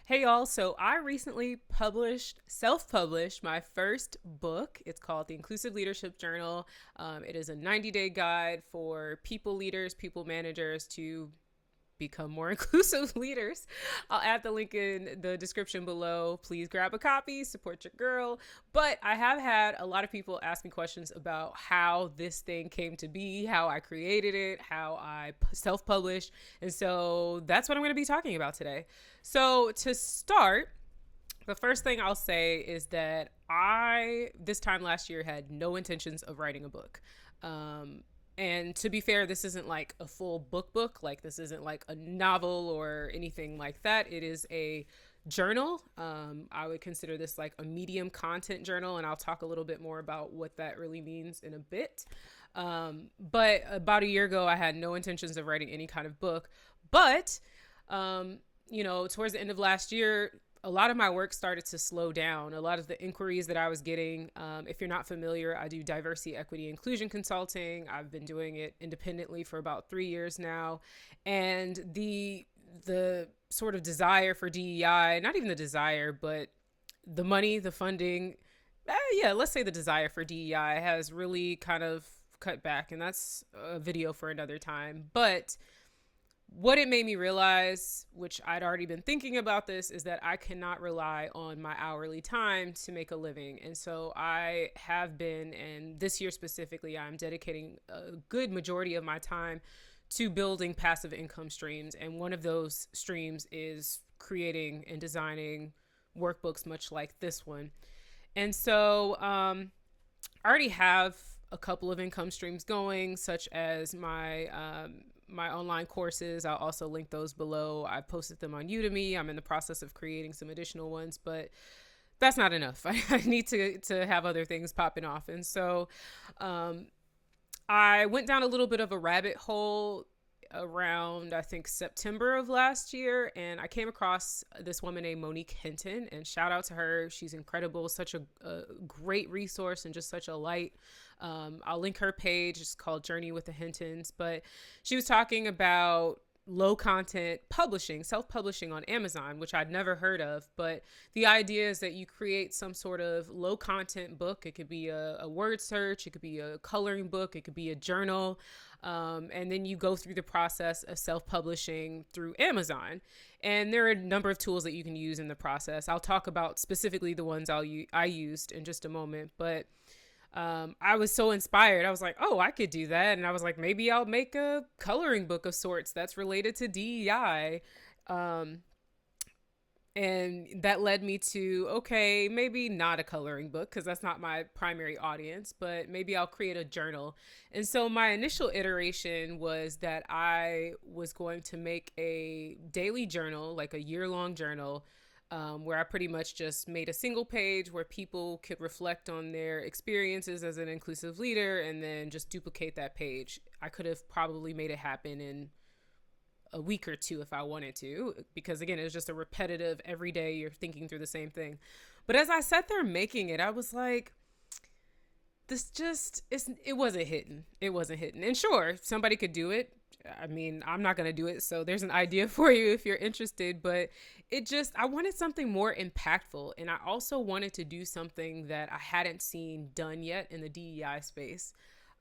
Hey y'all, so I recently self-published my first book. It's called The Inclusive Leadership Journal. It is a 90-day guide for people leaders, people managers to become more inclusive leaders. I'll add the link in the description below. Please grab a copy, support your girl. But I have had a lot of people ask me questions about how this thing came to be, how I created it, how I self published. And so that's what I'm going to be talking about today. So to start, the first thing I'll say is that this time last year, had no intentions of writing a book. And to be fair, this isn't like a full book. Like, this isn't like a novel or anything like that. It is a journal. I would consider this like a medium content journal, and I'll talk a little bit more about what that really means in a bit. But about a year ago, I had no intentions of writing any kind of book. But, towards the end of last year, a lot of my work started to slow down. A lot of the inquiries that I was getting, if you're not familiar, I do diversity, equity, inclusion consulting. I've been doing it independently for about 3 years now. And the sort of desire for DEI, not even the desire, but the money, the funding, let's say the desire for DEI has really kind of cut back. And that's a video for another time. But what it made me realize, which I'd already been thinking about this, is that I cannot rely on my hourly time to make a living. And so I have been, and this year specifically, I'm dedicating a good majority of my time to building passive income streams. And one of those streams is creating and designing workbooks much like this one. And so I already have a couple of income streams going, such as my online courses. I'll also link those below. I posted them on Udemy. I'm in the process of creating some additional ones, but that's not enough. I need to have other things popping off. And so I went down a little bit of a rabbit hole around, I think, September of last year, and I came across this woman named Monique Hinton, and shout out to her. She's incredible, such a great resource and just such a light. I'll link her page. It's called Journey with the Hintons, but she was talking about low content publishing, self-publishing on Amazon, which I'd never heard of. But the idea is that you create some sort of low content book. It could be a word search, it could be a coloring book, it could be a journal. And then you go through the process of self-publishing through Amazon. And there are a number of tools that you can use in the process. I'll talk about specifically the ones I used in just a moment, but I was so inspired. I was like, oh, I could do that. And I was like, maybe I'll make a coloring book of sorts that's related to DEI. And that led me to, okay, maybe not a coloring book because that's not my primary audience, but maybe I'll create a journal. And so my initial iteration was that I was going to make a daily journal, like a year-long journal, where I pretty much just made a single page where people could reflect on their experiences as an inclusive leader and then just duplicate that page. I could have probably made it happen in a week or two if I wanted to, because again, it was just a repetitive, every day you're thinking through the same thing. But as I sat there making it, I was like, it wasn't hitting. It wasn't hitting. And sure, somebody could do it. I mean, I'm not going to do it. So there's an idea for you if you're interested, but I wanted something more impactful. And I also wanted to do something that I hadn't seen done yet in the DEI space.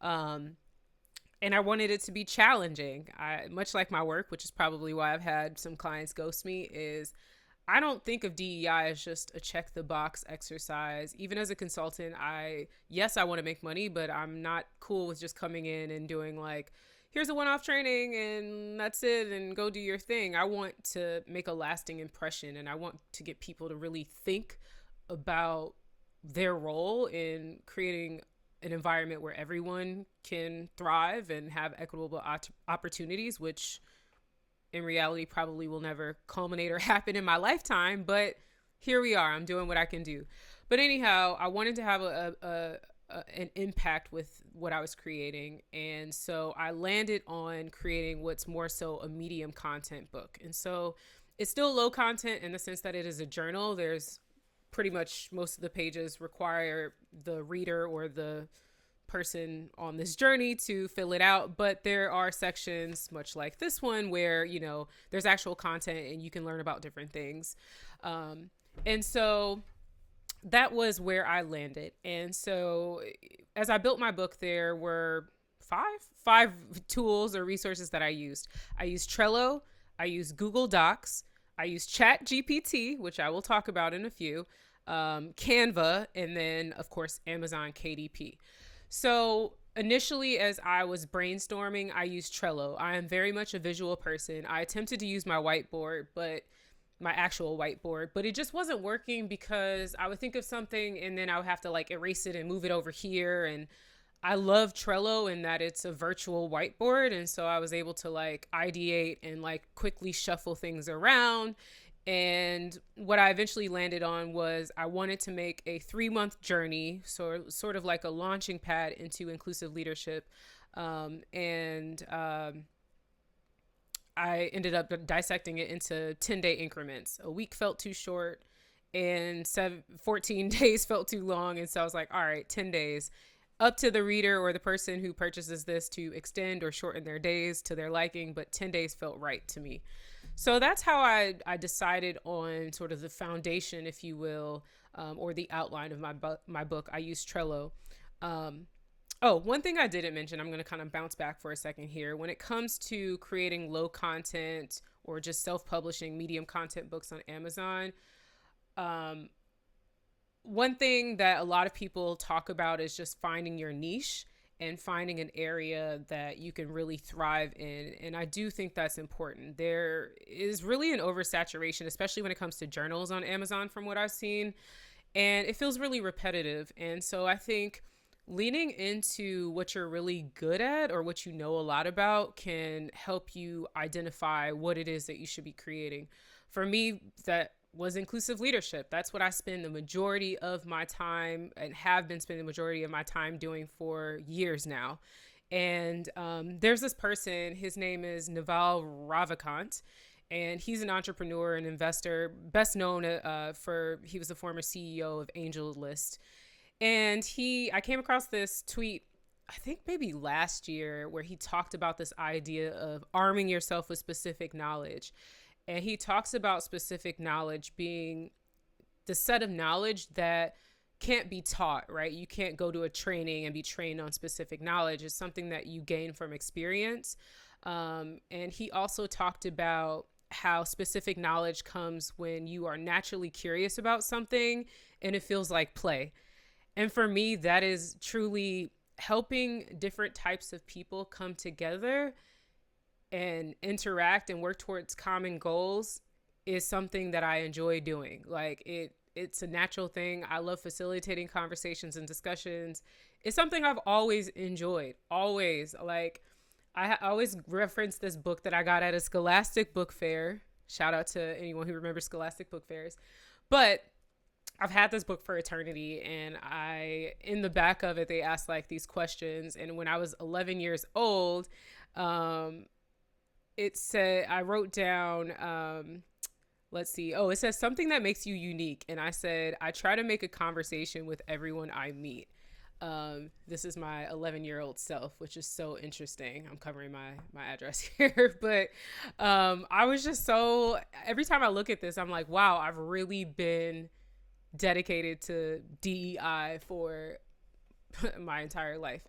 And I wanted it to be challenging. Much like my work, which is probably why I've had some clients ghost me, is I don't think of DEI as just a check the box exercise. Even as a consultant, yes, I want to make money, but I'm not cool with just coming in and doing like, here's a one-off training and that's it and go do your thing. I want to make a lasting impression, and I want to get people to really think about their role in creating an environment where everyone can thrive and have equitable opportunities, which in reality probably will never culminate or happen in my lifetime, but here we are. I'm doing what I can do. But anyhow, I wanted to have an impact with what I was creating. And so I landed on creating what's more so a medium content book. And so it's still low content in the sense that it is a journal. There's pretty much most of the pages require the reader or the person on this journey to fill it out, but there are sections much like this one where, there's actual content and you can learn about different things. And so that was where I landed. And so as I built my book, there were five tools or resources that I used. I used Trello, I used Google Docs, I used ChatGPT, which I will talk about in a few, Canva, and then of course Amazon KDP. So initially, as I was brainstorming, I used Trello. I am very much a visual person. I attempted to use my whiteboard, but my actual whiteboard, but it just wasn't working because I would think of something and then I would have to like erase it and move it over here. And I love Trello in that it's a virtual whiteboard. And so I was able to like ideate and like quickly shuffle things around. And what I eventually landed on was I wanted to make a 3-month journey, so sort of like a launching pad into inclusive leadership. I ended up dissecting it into 10-day increments. A week felt too short and 14 days felt too long. And so I was like, all right, 10 days. Up to the reader or the person who purchases this to extend or shorten their days to their liking, but 10 days felt right to me. So that's how I decided on sort of the foundation, if you will, or the outline of my book. I used Trello. One thing I didn't mention, I'm going to kind of bounce back for a second here. When it comes to creating low content or just self-publishing medium content books on Amazon, one thing that a lot of people talk about is just finding your niche and finding an area that you can really thrive in. And I do think that's important. There is really an oversaturation, especially when it comes to journals on Amazon, from what I've seen. And it feels really repetitive. And so I think leaning into what you're really good at or what you know a lot about can help you identify what it is that you should be creating. For me, that was inclusive leadership. That's what I spend the majority of my time and have been spending the majority of my time doing for years now. And there's this person, his name is Naval Ravikant, and he's an entrepreneur and investor, best known he was the former CEO of AngelList. And I came across this tweet, I think maybe last year, where he talked about this idea of arming yourself with specific knowledge. And he talks about specific knowledge being the set of knowledge that can't be taught, right? You can't go to a training and be trained on specific knowledge. It's something that you gain from experience. And he also talked about how specific knowledge comes when you are naturally curious about something and it feels like play. And for me, that is truly helping different types of people come together and interact and work towards common goals is something that I enjoy doing. Like it's a natural thing. I love facilitating conversations and discussions. It's something I've always enjoyed. Always. Like I always reference this book that I got at a Scholastic book fair. Shout out to anyone who remembers Scholastic book fairs. But I've had this book for eternity, and in the back of it, they asked like these questions. And when I was 11 years old, it said, I wrote down, it says something that makes you unique. And I said, I try to make a conversation with everyone I meet. This is my 11-year-old self, which is so interesting. I'm covering my address here, but I was just every time I look at this, I'm like, wow, I've really been dedicated to DEI for my entire life.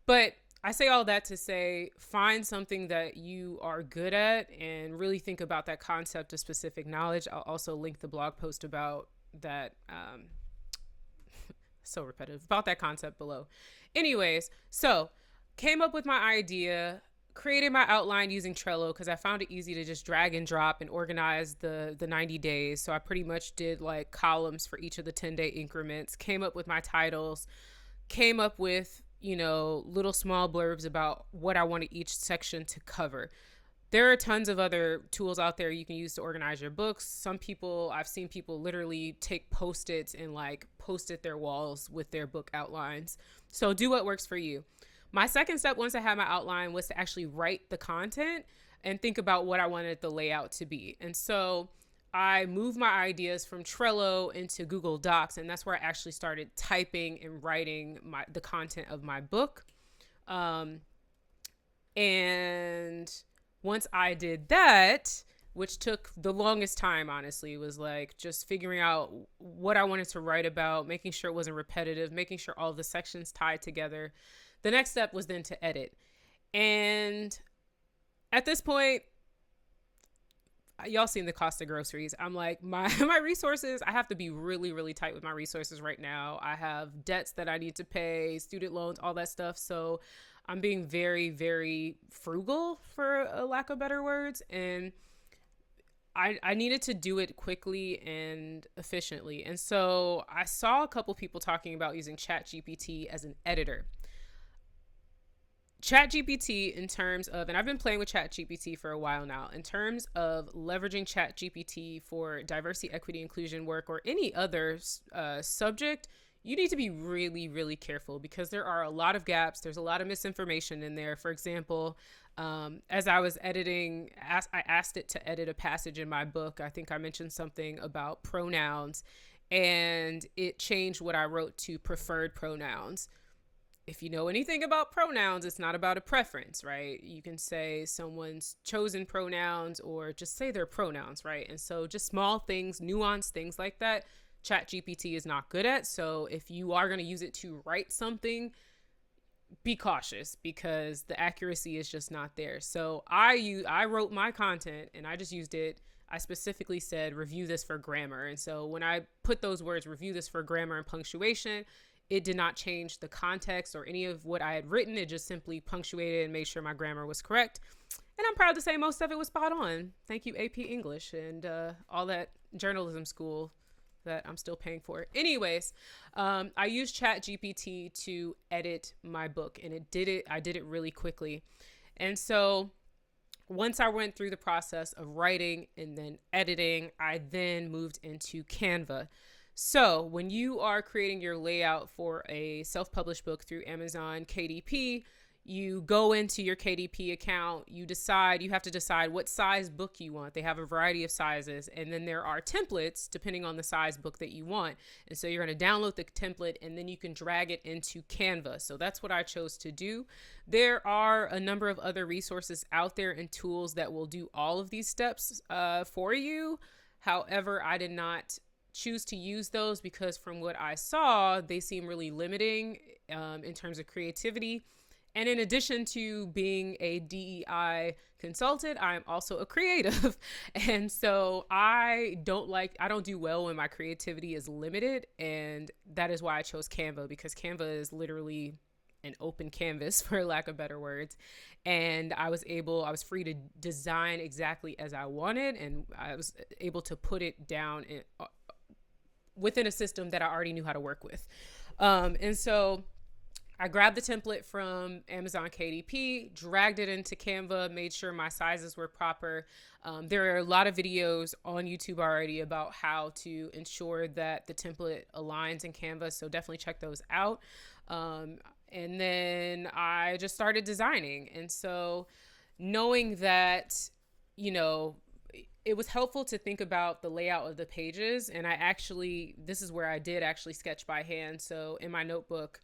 But I say all that to say, find something that you are good at and really think about that concept of specific knowledge. I'll also link the blog post about that. So repetitive, about that concept below. Anyways, so came up with my idea, created my outline using Trello because I found it easy to just drag and drop and organize the 90 days. So I pretty much did like columns for each of the 10-day increments, came up with my titles, came up with, little small blurbs about what I wanted each section to cover. There are tons of other tools out there you can use to organize your books. I've seen people literally take Post-its and like post-it their walls with their book outlines. So do what works for you. My second step, once I had my outline, was to actually write the content and think about what I wanted the layout to be. And so I moved my ideas from Trello into Google Docs, and that's where I actually started typing and writing the content of my book. Um, and once I did that, which took the longest time, honestly, was like just figuring out what I wanted to write about, making sure it wasn't repetitive, making sure all the sections tied together. The next step was then to edit. And at this point, y'all seen the cost of groceries. I'm like, my resources, I have to be really, really tight with my resources right now. I have debts that I need to pay, student loans, all that stuff. So I'm being very, very frugal, for a lack of better words. And I needed to do it quickly and efficiently. And so I saw a couple people talking about using ChatGPT as an editor. ChatGPT, in terms of, and I've been playing with ChatGPT for a while now, in terms of leveraging ChatGPT for diversity, equity, inclusion work, or any other subject, you need to be really, really careful because there are a lot of gaps. There's a lot of misinformation in there. For example, as I was editing, I asked it to edit a passage in my book. I think I mentioned something about pronouns, and it changed what I wrote to preferred pronouns. If you know anything about pronouns, it's not about a preference, right? You can say someone's chosen pronouns or just say their pronouns, right? And so just small things, nuanced things like that, ChatGPT is not good at. So if you are going to use it to write something, be cautious because the accuracy is just not there. So I wrote my content and I just used it. I specifically said, review this for grammar. And so when I put those words, review this for grammar and punctuation, it did not change the context or any of what I had written. It just simply punctuated and made sure my grammar was correct. And I'm proud to say most of it was spot on. Thank you, AP English, and all that journalism school that I'm still paying for. Anyways, I used ChatGPT to edit my book, and I did it really quickly. And so once I went through the process of writing and then editing, I then moved into Canva. So when you are creating your layout for a self-published book through Amazon KDP, you go into your KDP account, you have to decide what size book you want. They have a variety of sizes, and then there are templates depending on the size book that you want. And so you're going to download the template and then you can drag it into Canva. So that's what I chose to do. There are a number of other resources out there and tools that will do all of these steps for you. However, I did not choose to use those because from what I saw, they seem really limiting in terms of creativity. And in addition to being a DEI consultant, I'm also a creative. And so I don't do well when my creativity is limited. And that is why I chose Canva, because Canva is literally an open canvas, for lack of better words. And I was free to design exactly as I wanted. And I was able to put it down within a system that I already knew how to work with. And so I grabbed the template from Amazon KDP, dragged it into Canva, made sure my sizes were proper. There are a lot of videos on YouTube already about how to ensure that the template aligns in Canva, so definitely check those out. And then I just started designing. And so knowing that, it was helpful to think about the layout of the pages. And this is where I did actually sketch by hand. So in my notebook,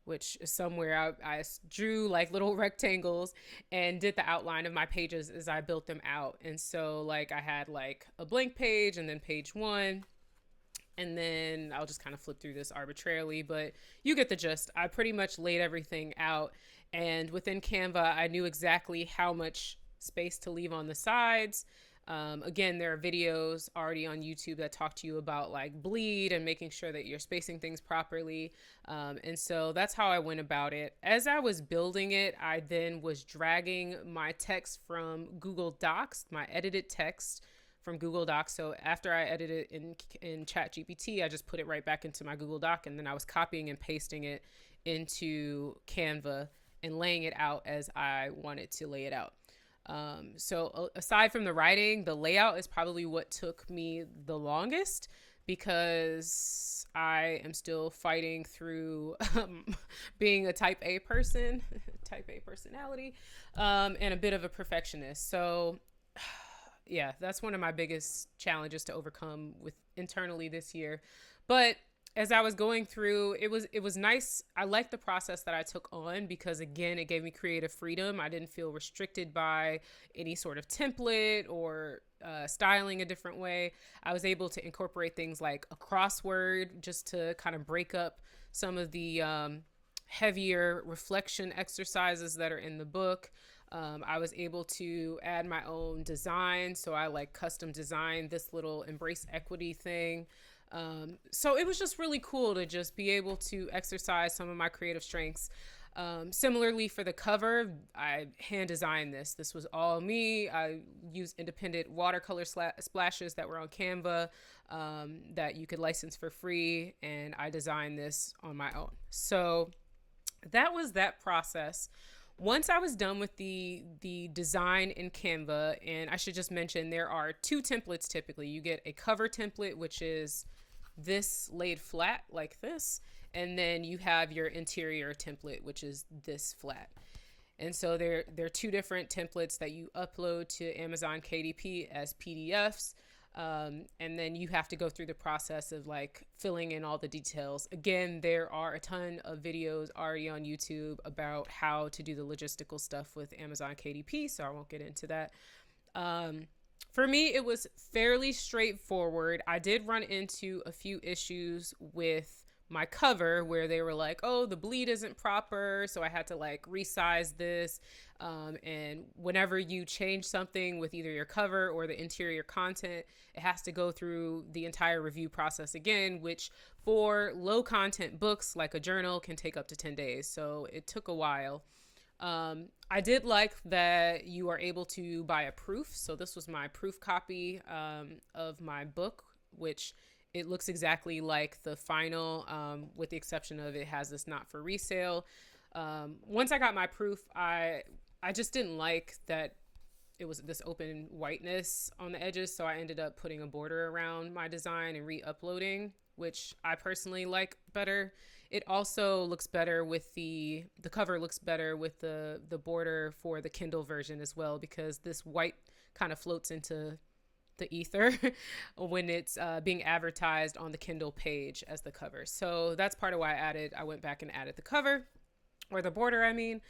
which is somewhere, I drew like little rectangles and did the outline of my pages as I built them out. And so like I had like a blank page and then page one. And then I'll just kind of flip through this arbitrarily, but you get the gist. I pretty much laid everything out. And within Canva, I knew exactly how much space to leave on the sides. Again, there are videos already on YouTube that talk to you about like bleed and making sure that you're spacing things properly. And so that's how I went about it. As I was building it, I then was dragging my text from Google Docs, my edited text from Google Docs. So after I edited it in ChatGPT, I just put it right back into my Google Doc, and then I was copying and pasting it into Canva and laying it out as I wanted to lay it out. So aside from the writing, the layout is probably what took me the longest because I am still fighting through being a type A person, type A personality, and a bit of a perfectionist. So yeah, that's one of my biggest challenges to overcome with internally this year. But as I was going through, it was nice. I liked the process that I took on because again, it gave me creative freedom. I didn't feel restricted by any sort of template or styling a different way. I was able to incorporate things like a crossword just to kind of break up some of the heavier reflection exercises that are in the book. I was able to add my own design. So I like custom designed this little embrace equity thing. So it was just really cool to just be able to exercise some of my creative strengths. Similarly for the cover, I hand designed this. This was all me. I used independent watercolor splashes that were on Canva that you could license for free. And I designed this on my own. So that was that process. Once I was done with the design in Canva, and I should just mention there are two templates typically. You get a cover template, which is this laid flat like this, and then you have your interior template, which is this flat. And so there are two different templates that you upload to Amazon KDP as PDFs. And then you have to go through the process of like filling in all the details. Again, there are a ton of videos already on YouTube about how to do the logistical stuff with Amazon KDP, so I won't get into that. For me, it was fairly straightforward. I did run into a few issues with my cover where they were like, oh, the bleed isn't proper. So I had to like resize this. And whenever you change something with either your cover or the interior content, it has to go through the entire review process again, which for low content books like a journal can take up to 10 days. So it took a while. I did like that you are able to buy a proof. So this was my proof copy of my book, which it looks exactly like the final, with the exception of it has this not for resale. Once I got my proof, I just didn't like that it was this open whiteness on the edges. So I ended up putting a border around my design and re-uploading, which I personally like better. It also looks better with the cover looks better with the border for the Kindle version as well, because this white kind of floats into the ether when it's being advertised on the Kindle page as the cover. So that's part of why I went back and added the cover, or the border, I mean.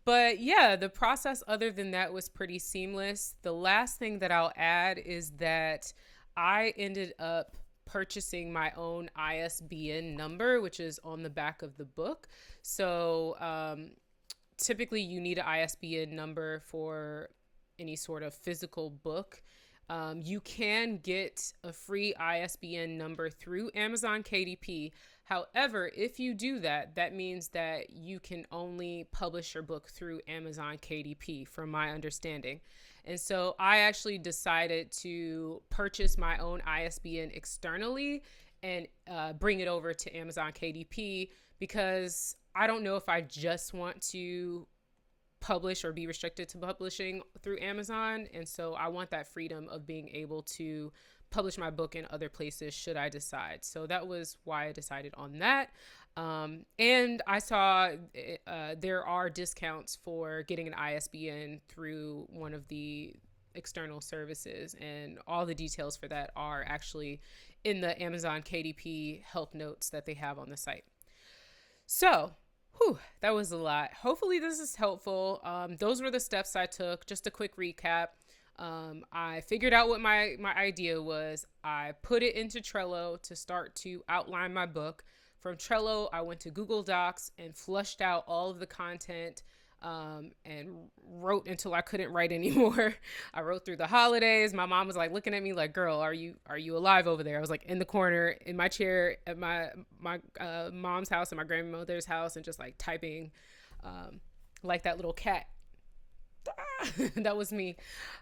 But yeah, the process other than that was pretty seamless. The last thing that I'll add is that I ended up purchasing my own ISBN number, which is on the back of the book. So typically you need an ISBN number for any sort of physical book. You can get a free ISBN number through Amazon KDP. However, if you do that, that means that you can only publish your book through Amazon KDP, from my understanding. And so I actually decided to purchase my own ISBN externally and bring it over to Amazon KDP, because I don't know if I just want to publish or be restricted to publishing through Amazon. And so I want that freedom of being able to publish my book in other places should I decide. So that was why I decided on that. And I saw there are discounts for getting an ISBN through one of the external services, and all the details for that are actually in the Amazon KDP help notes that they have on the site. So that was a lot. Hopefully this is helpful. Those were the steps I took. Just a quick recap. I figured out what my idea was. I put it into Trello to start to outline my book. From Trello, I went to Google Docs and flushed out all of the content, and wrote until I couldn't write anymore. I wrote through the holidays. My mom was like looking at me like, girl, are you alive over there? I was like in the corner in my chair at my mom's house and my grandmother's house, and just like typing like that little cat. That was me.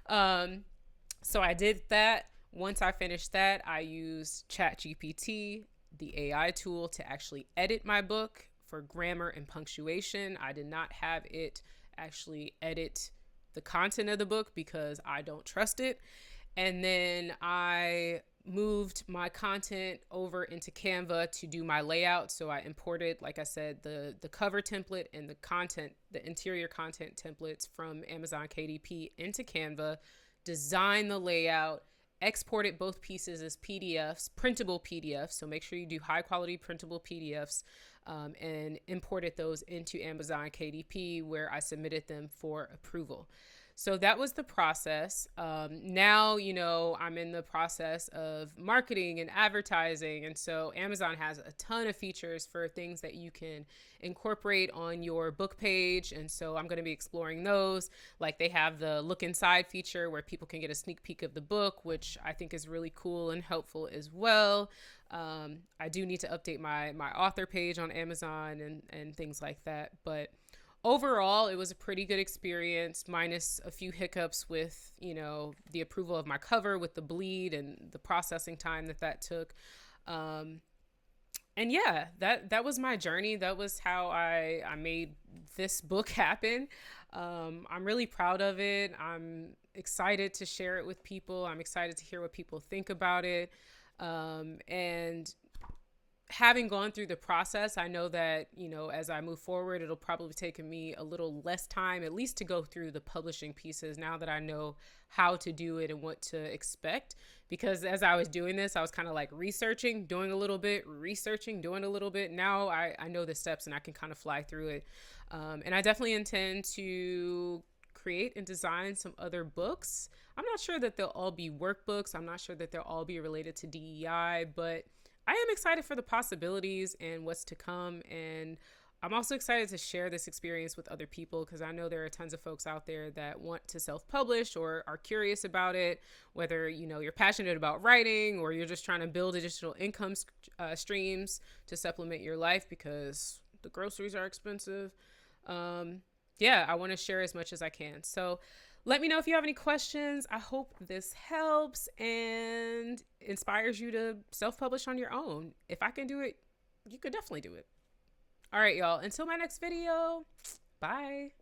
So I did that. Once I finished that, I used ChatGPT, the AI tool, to actually edit my book for grammar and punctuation. I did not have it actually edit the content of the book because I don't trust it. And then I moved my content over into Canva to do my layout. So I imported, like I said, the cover template and the interior content templates from Amazon KDP into Canva, design the layout, exported both pieces as PDFs, printable PDFs. So make sure you do high quality printable PDFs, and imported those into Amazon KDP, where I submitted them for approval. So that was the process. Now, I'm in the process of marketing and advertising. And so Amazon has a ton of features for things that you can incorporate on your book page. And so I'm going to be exploring those. Like they have the look inside feature where people can get a sneak peek of the book, which I think is really cool and helpful as well. I do need to update my author page on Amazon and things like that. But overall, it was a pretty good experience, minus a few hiccups with, the approval of my cover with the bleed and the processing time that took. And yeah, that was my journey. That was how I made this book happen. I'm really proud of it. I'm excited to share it with people. I'm excited to hear what people think about it. And having gone through the process, I know that, as I move forward, it'll probably take me a little less time, at least to go through the publishing pieces now that I know how to do it and what to expect. Because as I was doing this, I was kind of like researching, doing a little bit, researching, doing a little bit. Now I know the steps and I can kind of fly through it. And I definitely intend to create and design some other books. I'm not sure that they'll all be workbooks. I'm not sure that they'll all be related to DEI, but I am excited for the possibilities and what's to come. And I'm also excited to share this experience with other people, because I know there are tons of folks out there that want to self-publish or are curious about it, whether, you're passionate about writing or you're just trying to build additional income streams to supplement your life because the groceries are expensive. Yeah, I want to share as much as I can. So let me know if you have any questions. I hope this helps and inspires you to self-publish on your own. If I can do it, you could definitely do it. All right, y'all. Until my next video, bye.